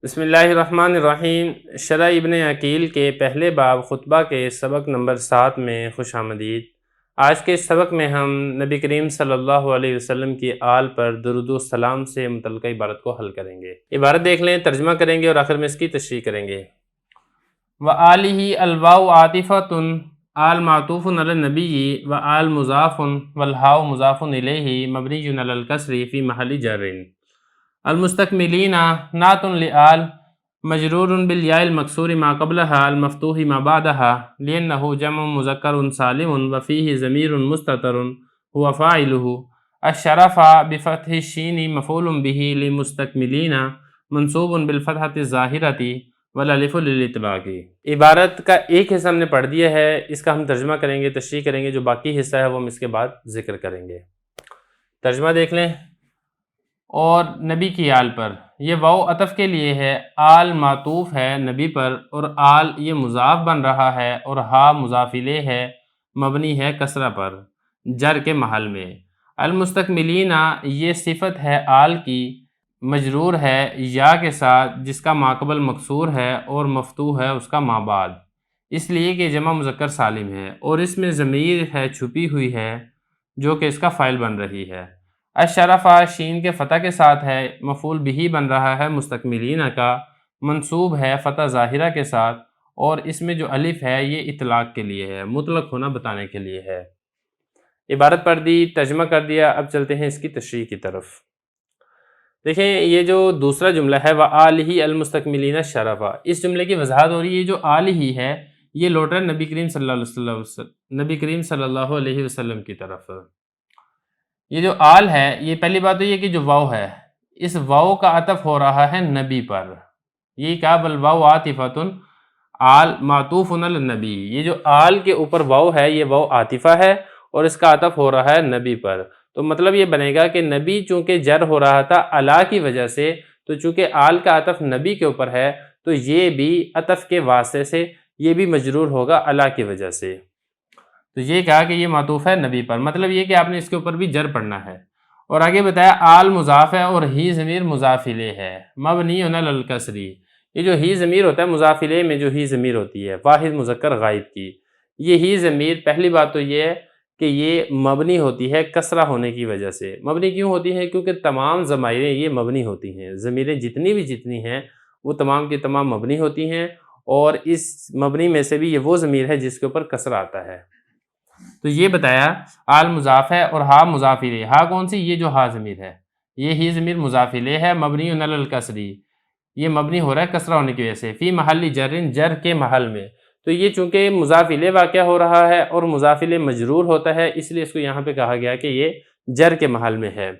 بسم اللہ الرحمن الرحیم۔ شرح ابن عقیل کے پہلے باب خطبہ کے سبق نمبر 7 میں خوش آمدید۔ آج کے سبق میں ہم نبی کریم صلی اللہ علیہ وسلم کی آل پر درود و سلام سے متعلقہ عبارت کو حل کریں گے۔ عبارت دیکھ لیں، ترجمہ کریں گے اور آخر میں اس کی تشریح کریں گے۔ وَآلِهِ الواو عاطفۃ، آل معطوف علی النبی و آل مضاف والہاء مضاف الیہ مبنی علی الکسر فی محل جر۔ المستکملین نعت لآل مجرور بالیاء المکسور ما قبلها المفتوح ما بعدها لأنه جمع مذکر سالم وفیہ ضمیر مستتر هو فاعلہ۔ الشرف بفتح الشین مفعول به لمستکملین منصوب بالفتحۃ الظاہرۃ والالف للاطلاق۔ عبارت کا ایک حصہ ہم نے پڑھ دیا ہے، اس کا ہم ترجمہ کریں گے، تشریح کریں گے۔ جو باقی حصہ ہے وہ ہم اس کے بعد ذکر کریں گے۔ ترجمہ دیکھ لیں۔ اور نبی کی آل پر، یہ واو عطف کے لیے ہے، آل معطوف ہے نبی پر، اور آل یہ مضاف بن رہا ہے، اور ہا مضاف الیہ ہے، مبنی ہے کسرہ پر جر کے محل میں۔ المستکملین یہ صفت ہے آل کی، مجرور ہے یا کے ساتھ جس کا ماقبل مکسور ہے اور مفتوح ہے اس کا ما بعد، اس لیے کہ جمع مذکر سالم ہے، اور اس میں ضمیر ہے چھپی ہوئی ہے جو کہ اس کا فاعل بن رہی ہے۔ الشرف شین کے فتح کے ساتھ ہے، مفعول بہ بن رہا ہے مستکملین کا، منصوب ہے فتح ظاہرہ کے ساتھ، اور اس میں جو الف ہے یہ اطلاق کے لیے ہے، مطلق ہونا بتانے کے لیے ہے۔ عبارت پڑھ دی، ترجمہ کر دیا، اب چلتے ہیں اس کی تشریح کی طرف۔ دیکھیں یہ جو دوسرا جملہ ہے وَآلِهِ الْمُسْتَكْمِلِينَ الشَّرَفَ، اس جملے کی وضاحت ہو رہی ہے۔ جو آل ہی ہے یہ لوٹ رہا ہے نبی کریم صلی اللہ علیہ وسلم کی طرف۔ یہ جو آل ہے، یہ پہلی بات تو یہ کہ جو واو ہے، اس واو کا عطف ہو رہا ہے نبی پر۔ یہ کہا بالواو عاطفۃ آل معطوف علی النبی، یہ جو آل کے اوپر واو ہے یہ واو عاطفہ ہے اور اس کا عطف ہو رہا ہے نبی پر۔ تو مطلب یہ بنے گا کہ نبی چونکہ جر ہو رہا تھا الا کی وجہ سے، تو چونکہ آل کا عطف نبی کے اوپر ہے تو یہ بھی عطف کے واسطے سے یہ بھی مجرور ہوگا الا کی وجہ سے۔ تو یہ کہا کہ یہ معطوف ہے نبی پر، مطلب یہ کہ آپ نے اس کے اوپر بھی جر پڑھنا ہے۔ اور آگے بتایا آل مضاف ہے اور ہی ضمیر مضاف الیہ ہے، مبنی علی الکسر۔ یہ جو ہی ضمیر ہوتا ہے مضاف الیہ میں جو ہی ضمیر ہوتی ہے واحد مذکر غائب کی، یہ ہی ضمیر پہلی بات تو یہ ہے کہ یہ مبنی ہوتی ہے کسرہ ہونے کی وجہ سے۔ مبنی کیوں ہوتی ہے؟ کیونکہ تمام ضمائریں یہ مبنی ہوتی ہیں، ضمیریں جتنی ہیں وہ تمام کی تمام مبنی ہوتی ہیں، اور اس مبنی میں سے بھی یہ وہ ضمیر ہے جس کے اوپر کسرہ آتا ہے۔ تو یہ بتایا آل مضاف ہے اور ہا مضاف الیہ۔ ہا کون سی؟ یہ جو ہا ضمیر ہے، یہ ہی ضمیر مضاف الیہ ہے، مبنی علی الکسر، یہ مبنی ہو رہا ہے کسرہ ہونے کی وجہ سے، فی محل جر، جر کے محل میں۔ تو یہ چونکہ مضاف الیہ واقع ہو رہا ہے اور مضاف الیہ مجرور ہوتا ہے، اس لیے اس کو یہاں پہ کہا گیا کہ یہ جر کے محل میں ہے۔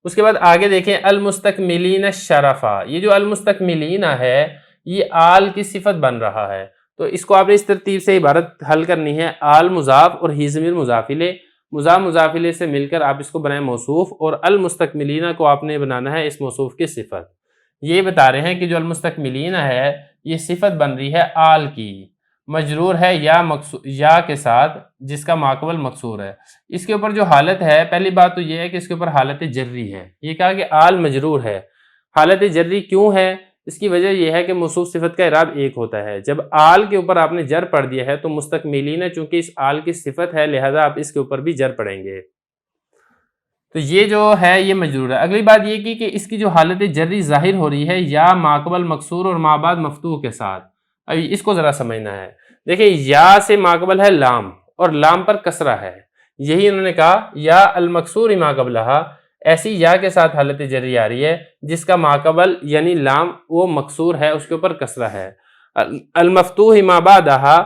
اس کے بعد آگے دیکھیں المستکملین الشرفا، یہ جو المستکملین ہے یہ آل کی صفت بن رہا ہے، تو اس کو آپ نے اس ترتیب سے عبارت حل کرنی ہے۔ آل مضاف اور ہی ضمیر مضاف الیہ، مضاف الیہ سے مل کر آپ اس کو بنائیں موصوف، اور المستکملین کو آپ نے بنانا ہے اس موصوف کی صفت۔ یہ بتا رہے ہیں کہ جو المستکملین ہے یہ صفت بن رہی ہے آل کی، مجرور ہے یا کے ساتھ جس کا ماقبل مکسور ہے۔ اس کے اوپر جو حالت ہے، پہلی بات تو یہ ہے کہ اس کے اوپر حالت جری ہے۔ یہ کہا کہ آل مجرور ہے، حالت جری کیوں ہے؟ اس کی وجہ یہ ہے کہ موصوف صفت کا اعراب ایک ہوتا ہے۔ جب آل کے اوپر آپ نے جر پڑھ دیا ہے تو مستکملین چونکہ اس آل کی صفت ہے لہذا آپ اس کے اوپر بھی جر پڑھیں گے، تو یہ جو ہے یہ مجرور ہے۔ اگلی بات یہ کی کہ اس کی جو حالت جری ظاہر ہو رہی ہے یا ماقبل مکسور اور ما بعد مفتوح کے ساتھ، اب اس کو ذرا سمجھنا ہے۔ دیکھیں یا سے ماقبل ہے لام، اور لام پر کسرہ ہے، یہی انہوں نے کہا یا المکسور ما قبلہا، ایسی یا کے ساتھ حالت جری آ رہی ہے جس کا ماقبل یعنی لام وہ مکسور ہے، اس کے اوپر کسرہ ہے۔ المفتوح ما بعدہا،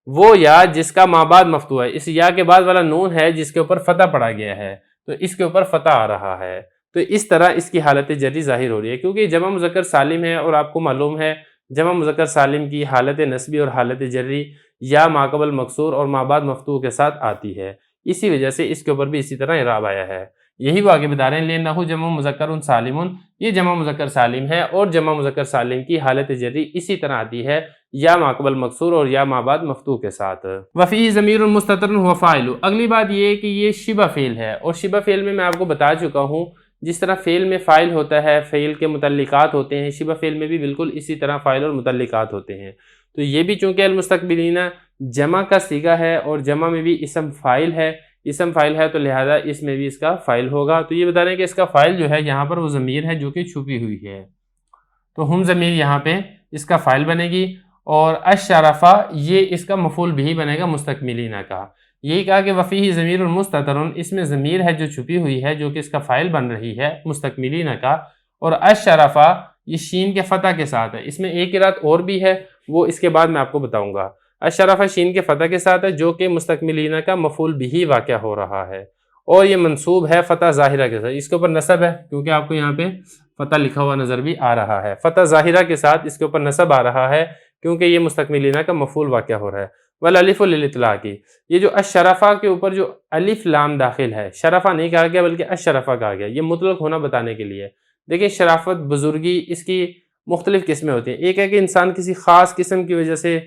وہ یا جس کا ما بعد مفتوح ہے، اس یا کے بعد والا نون ہے جس کے اوپر فتح پڑا گیا ہے، تو اس کے اوپر فتح آ رہا ہے، تو اس طرح اس کی حالت جری ظاہر ہو رہی ہے، کیونکہ جمع مذکر سالم ہے اور آپ کو معلوم ہے جمع مذکر سالم کی حالت نسبی اور حالت جری یا ماقبل مکسور اور مابعد مفتوح کے ساتھ آتی ہے، اسی وجہ سے اس کے اوپر بھی اسی طرح اعراب آیا ہے۔ یہی وہ آگے بتا رہے ہیں لِأَنَّهُ جمع مذکر سالم، یہ جمع مذکر سالم ہے اور جمع مذکر سالم کی حالت جری اسی طرح آتی ہے یا ماقبل مکسور اور یا مابعد مفتوح کے ساتھ۔ وفیہ ضمیر مستتر هو فاعل، اگلی بات یہ کہ یہ شبہ فعل ہے، اور شبہ فعل میں آپ کو بتا چکا ہوں جس طرح فعل میں فاعل ہوتا ہے، فعل کے متعلقات ہوتے ہیں، شبہ فعل میں بھی بالکل اسی طرح فاعل اور متعلقات ہوتے ہیں۔ تو یہ بھی چونکہ المستقبلین جمع کا صیغہ ہے اور جمع میں بھی اسم فاعل ہے تو لہذا اس میں بھی اس کا فاعل ہوگا۔ تو یہ بتا رہے ہیں کہ اس کا فاعل جو ہے یہاں پر وہ ضمیر ہے جو کہ چھپی ہوئی ہے، تو ہم ضمیر یہاں پہ اس کا فاعل بنے گی، اور الشرفہ یہ اس کا مفعول بھی بنے گا مستکملین کا۔ یہی کہا کہ وفیہ ضمیر مستتر، اس میں ضمیر ہے جو چھپی ہوئی ہے جو کہ اس کا فاعل بن رہی ہے مستکملین کا، اور الشرفہ یہ شین کے فتح کے ساتھ ہے۔ اس میں ایک قرات اور بھی ہے، وہ اس کے بعد میں آپ کو بتاؤں گا۔ الشرفہ شین کے فتح کے ساتھ ہے جو کہ مستکملین کا مفعول بھی واقع ہو رہا ہے، اور یہ منصوب ہے فتح ظاہرہ کے ساتھ، اس کے اوپر نصب ہے کیونکہ آپ کو یہاں پہ فتح لکھا ہوا نظر بھی آ رہا ہے، فتح ظاہرہ کے ساتھ اس کے اوپر نصب آ رہا ہے کیونکہ یہ مستکملین کا مفعول واقع ہو رہا ہے۔ والالف للاطلاق، یہ جو الشرفہ کے اوپر جو الف لام داخل ہے، شرفہ نہیں کہا گیا بلکہ الشرفہ کہا گیا، یہ مطلق ہونا بتانے کے لیے۔ دیکھیں شرافت، بزرگی، اس کی مختلف قسمیں ہوتی ہیں۔ ایک ہے کہ انسان کسی خاص قسم کی وجہ سے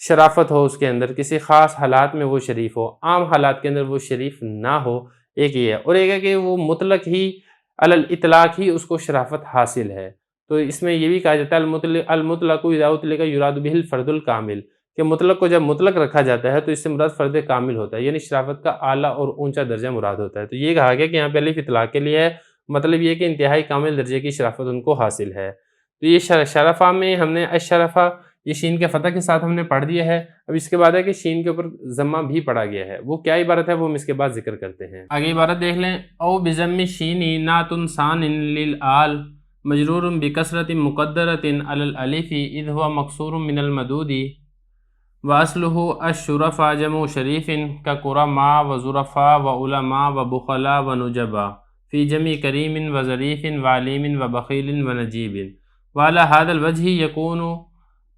شرافت ہو، اس کے اندر کسی خاص حالات میں وہ شریف ہو، عام حالات کے اندر وہ شریف نہ ہو، ایک یہ ہے، اور ایک ہے کہ وہ مطلق ہی علی الاطلاق ہی اس کو شرافت حاصل ہے۔ تو اس میں یہ بھی کہا جاتا ہے المطلق اذا اطلق یراد به الفرد الکامل، کہ مطلق کو جب مطلق رکھا جاتا ہے تو اس سے مراد فرد کامل ہوتا ہے، یعنی شرافت کا اعلیٰ اور اونچا درجہ مراد ہوتا ہے۔ تو یہ کہا گیا کہ یہاں پہ الف اطلاق کے لیے ہے، مطلب یہ کہ انتہائی کامل درجے کی شرافت ان کو حاصل ہے۔ تو یہ شرفہ میں ہم نے الشرفہ یہ شین کے فتح کے ساتھ ہم نے پڑھ دیا ہے۔ اب اس کے بعد ہے کہ شین کے اوپر ضمہ بھی پڑھا گیا ہے، وہ کیا عبارت ہے وہ ہم اس کے بعد ذکر کرتے ہیں۔ آگے عبارت دیکھ لیں، او بضم شینی نات ثان للآل مجرور بکسرۃ مقدرۃ علی الالف اذ هو مکسور من المدود واصلہ الشرفاء جمع شریف کقرماء وظرفاء وعلماء وبخلاء ونجباء فی جمع کریم وظریف وعلیم وبخیل ونجیب، وعلی هذا الوجہ یکون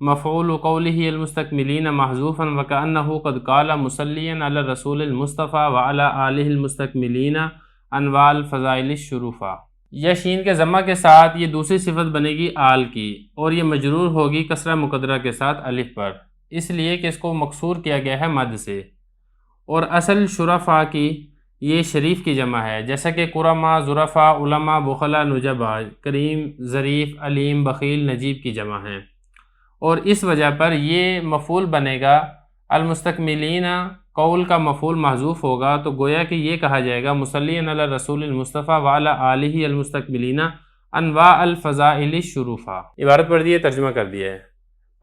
مفعول قوله المستکملین محذوفا وکأنہ قد قال مصلیا علی الرسول المصطفى وعلی آلہ المستکملین انواع الفضائل الشرفاء۔ یہ شین کے ضمہ کے ساتھ یہ دوسری صفت بنے گی آل کی، اور یہ مجرور ہوگی کسرہ مقدرہ کے ساتھ الف پر، اس لیے کہ اس کو مکسور کیا گیا ہے مد سے، اور اصل شرفاء کی یہ شریف کی جمع ہے، جیسا کہ قرماء، ظرفاء، علماء، بخلاء، نجباء کریم، ظریف، علیم، بخیل، نجیب کی جمع ہیں، اور اس وجہ پر یہ مفعول بنے گا المستکملین، قول کا مفعول محذوف ہوگا، تو گویا کہ یہ کہا جائے گا مصلی علی رسول المصطفیٰ وعلی آلہ المستکملین انواع الفضائل الشرفاء۔ عبارت پڑھ دی ہے، ترجمہ کر دیا ہے،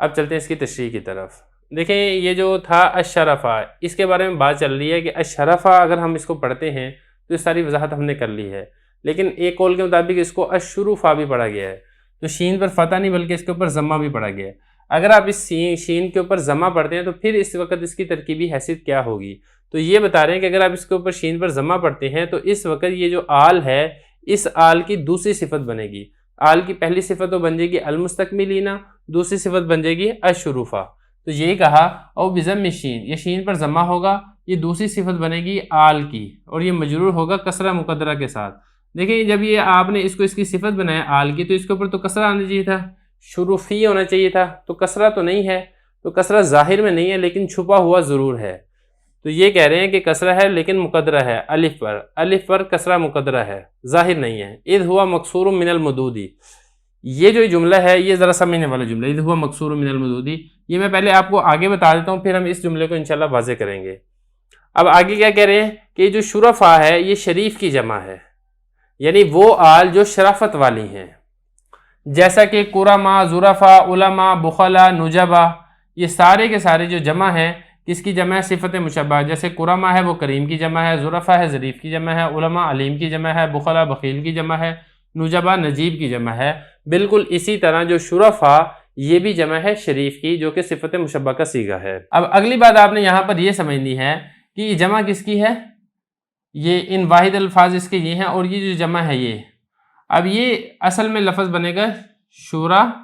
اب چلتے ہیں اس کی تشریح کی طرف۔ دیکھیں یہ جو تھا الشرفاء، اس کے بارے میں بات چل رہی ہے کہ الشرفاء اگر ہم اس کو پڑھتے ہیں تو اس ساری وضاحت ہم نے کر لی ہے، لیکن ایک قول کے مطابق اس کو الشرفاء بھی پڑھا گیا ہے، تو شین پر فتح نہیں بلکہ اس کے اوپر ضمہ بھی پڑھا گیا ہے۔ اگر آپ اس شین کے اوپر ضمہ پڑھتے ہیں تو پھر اس وقت اس کی ترکیبی حیثیت کیا ہوگی؟ تو یہ بتا رہے ہیں کہ اگر آپ اس کے اوپر شین پر ضمہ پڑھتے ہیں تو اس وقت یہ جو آل ہے، اس آل کی دوسری صفت بنے گی۔ آل کی پہلی صفت تو بن جائے گی المستکملین، دوسری صفت بن جائے گی الشرفاء۔ تو یہی کہا او بضم شین، یہ شین پر ضمہ ہوگا، یہ دوسری صفت بنے گی آل کی، اور یہ مجرور ہوگا کسرہ مقدرہ کے ساتھ۔ دیکھیں جب یہ آپ نے اس کو اس کی صفت بنایا آل کی، تو اس کے اوپر تو کسرہ آنا چاہیے تھا، شروفی ہونا چاہیے تھا، تو کسرہ تو نہیں ہے، تو کسرہ ظاہر میں نہیں ہے لیکن چھپا ہوا ضرور ہے۔ تو یہ کہہ رہے ہیں کہ کسرہ ہے لیکن مقدرہ ہے الف پر کسرہ مقدرہ ہے، ظاہر نہیں ہے۔ اذ ہوا مکسور من المدودی، یہ جو جملہ ہے یہ ذرا سمجھنے والا جملہ، اذ ہوا مکسور من المدودی، یہ میں پہلے آپ کو آگے بتا دیتا ہوں، پھر ہم اس جملے کو انشاءاللہ واضح کریں گے۔ اب آگے کیا کہہ رہے ہیں کہ جو شرفاء ہے یہ شریف کی جمع ہے، یعنی وہ آل جو شرافت والی ہیں، جیسا کہ قرماء، ظرفاء، علماء، بخلاء، نجباء، یہ سارے کے سارے جو جمع ہیں کس کی جمع ہے؟ صفت مشبہ، جیسے قرماء ہے وہ کریم کی جمع ہے، ظرفاء ہے ظریف کی جمع ہے، علماء علیم کی جمع ہے، بخلاء بخیل کی جمع ہے، نجباء نجیب کی جمع ہے۔ بالکل اسی طرح جو شرفاء یہ بھی جمع ہے شریف کی، جو کہ صفت مشبہ کا صیغہ ہے۔ اب اگلی بات آپ نے یہاں پر یہ سمجھنی ہے کہ یہ جمع کس کی ہے، یہ ان واحد الفاظ اس کے یہ ہیں، اور یہ جو جمع ہے یہ، اب یہ اصل میں لفظ بنے گا شرفاء،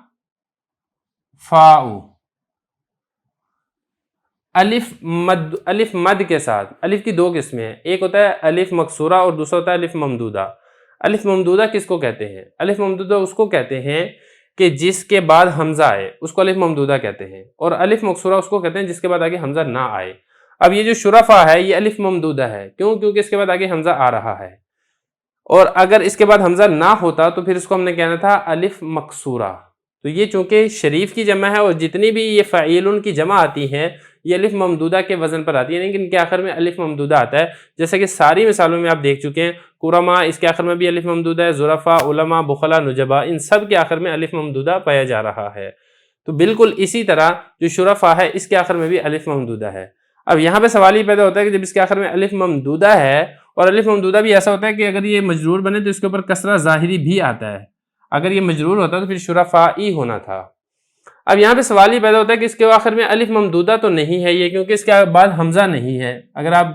الف مد کے ساتھ. الف کی دو قسمیں ہیں، ایک ہوتا ہے الف مکسورہ اور دوسرا ہوتا ہے الف ممدودہ. الف ممدودہ کس کو کہتے ہیں؟ الف ممدودہ اس کو کہتے ہیں کہ جس کے بعد حمزہ آئے اس کو الف ممدودہ کہتے ہیں، اور الف مکسورہ اس کو کہتے ہیں جس کے بعد آگے حمزہ نہ آئے. اب یہ جو شرفا ہے یہ الف ممدودہ ہے، کیونکہ اس کے بعد آگے حمزہ آ رہا ہے، اور اگر اس کے بعد حمزہ نہ ہوتا تو پھر اس کو ہم نے کہنا تھا الف مکسورہ. تو یہ چونکہ شریف کی جمع ہے اور جتنی بھی یہ فعیلن کی جمع آتی ہیں یہ الف ممدودہ کے وزن پر آتی ہے، لیکن ان کے آخر میں الف ممدودہ آتا ہے. جیسا کہ ساری مثالوں میں آپ دیکھ چکے ہیں، کرما اس کے آخر میں بھی الف ممدودہ ہے، ظرفا، علماء، بخلا، نجبا، ان سب کے آخر میں الف ممدودہ پایا جا رہا ہے. تو بالکل اسی طرح جو شرفا ہے اس کے آخر میں بھی الف ممدودہ ہے. اب یہاں پہ سوال یہ پیدا ہوتا ہے کہ جب اس کے آخر میں الف ممدودہ ہے، اور الف ممدودہ بھی ایسا ہوتا ہے کہ اگر یہ مجرور بنے تو اس کے اوپر کسرہ ظاہری بھی آتا ہے، اگر یہ مجرور ہوتا تو پھر شرفائی ہونا تھا. اب یہاں پہ سوال یہ پیدا ہوتا ہے کہ اس کے آخر میں الف ممدودہ تو نہیں ہے یہ، کیونکہ اس کے بعد حمزہ نہیں ہے. اگر آپ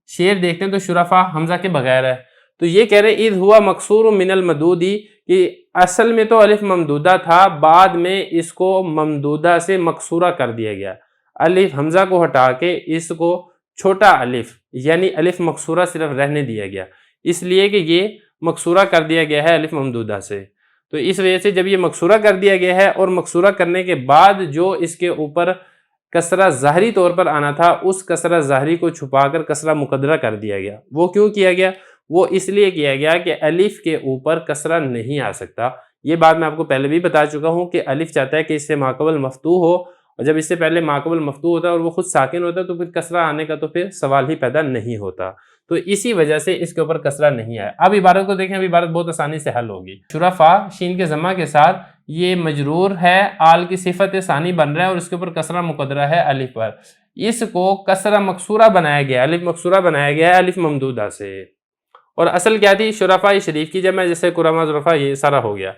شعر دیکھتے ہیں تو شرفا حمزہ کے بغیر ہے. تو یہ کہہ رہے اذ ہوا مکسور من المدودی، کہ اصل میں تو الف ممدودہ تھا، بعد میں اس کو ممدودہ سے مکسورہ کر دیا گیا. الف حمزہ کو ہٹا کے اس کو چھوٹا الف یعنی الف مکسورہ صرف رہنے دیا گیا، اس لیے کہ یہ مکسورہ کر دیا گیا ہے الف ممدودہ سے. تو اس وجہ سے جب یہ مکسورہ کر دیا گیا ہے اور مکسورہ کرنے کے بعد جو اس کے اوپر کسرہ ظاہری طور پر آنا تھا اس کسرہ ظاہری کو چھپا کر کسرہ مقدرہ کر دیا گیا. وہ کیوں کیا گیا؟ وہ اس لیے کیا گیا کہ الف کے اوپر کسرہ نہیں آ سکتا. یہ بات میں آپ کو پہلے بھی بتا چکا ہوں کہ الف چاہتا ہے کہ اس سے ماقبل مفتوح ہو، اور جب اس سے پہلے ماقبل مفتوح ہوتا ہے اور وہ خود ساکن ہوتا ہے تو پھر کسرہ آنے کا تو پھر سوال ہی پیدا نہیں ہوتا. تو اسی وجہ سے اس کے اوپر کسرہ نہیں آیا. اب عبارت کو دیکھیں، اب عبارت بہت آسانی سے حل ہوگی. شرفا شین کے ضمہ کے ساتھ یہ مجرور ہے، آل کی صفت ثانی بن رہا ہے اور اس کے اوپر کسرہ مقدرہ ہے الف پر. اس کو کسرہ مکسورہ بنایا گیا، الف مکسورہ بنایا گیا ہے الف ممدودہ سے. اور اصل کیا تھی؟ شرفا شریف کی جمع، جیسے کرما، ظرفا، یہ سارا ہو گیا.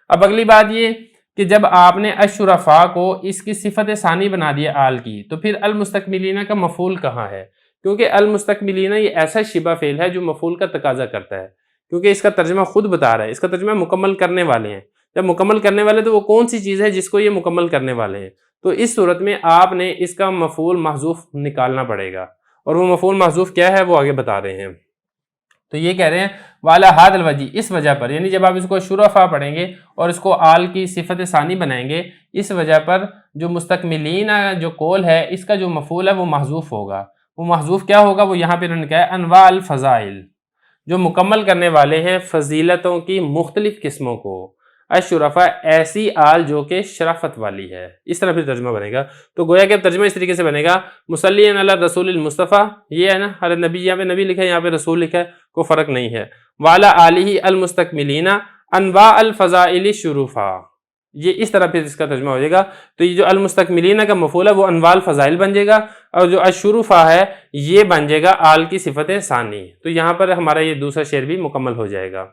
اب اگلی بات یہ کہ جب آپ نے اشرفا کو اس کی صفت ثانی بنا دیا آل کی، تو پھر المستکملین کا مفعول کہاں ہے؟ کیونکہ المستکملین یہ ایسا شبہ فعل ہے جو مفعول کا تقاضا کرتا ہے، کیونکہ اس کا ترجمہ خود بتا رہا ہے، اس کا ترجمہ مکمل کرنے والے ہیں. جب مکمل کرنے والے تو وہ کون سی چیز ہے جس کو یہ مکمل کرنے والے ہیں؟ تو اس صورت میں آپ نے اس کا مفعول محذوف نکالنا پڑے گا، اور وہ مفعول محذوف کیا ہے وہ آگے بتا رہے ہیں. تو یہ کہہ رہے ہیں والا حاد الوجہ، اس وجہ پر، یعنی جب آپ اس کو شرفا پڑھیں گے اور اس کو آل کی صفت ثانی بنائیں گے، اس وجہ پر جو مستکملین جو قول ہے اس کا جو مفعول ہے وہ محذوف ہوگا. وہ محذوف کیا ہوگا؟ وہ یہاں پہ انہوں نے کہا ہے انواع الفضائل، جو مکمل کرنے والے ہیں فضیلتوں کی مختلف قسموں کو. اشرفا ایسی آل جو کہ شرافت والی ہے. اس طرح پھر ترجمہ بنے گا. تو گویا کہ ترجمہ اس طریقے سے بنے گا، مصلیًا علی رسول المصطفیٰ، یہ ہے نا، ہر نبی یہاں پہ نبی لکھا ہے، یہاں پہ رسول لکھا ہے، کوئی فرق نہیں ہے. وعلی آلہ المستکملین انواع الفضائل شرفا، یہ اس طرح پھر اس کا ترجمہ ہو جائے گا. تو یہ جو المستکملین کا مفعول ہے وہ انواع الفضائل بن جائے گا، اور جو الشرفا ہے یہ بن جائے گا آل کی صفت ثانی. تو یہاں پر ہمارا یہ دوسرا شعر بھی مکمل ہو جائے گا.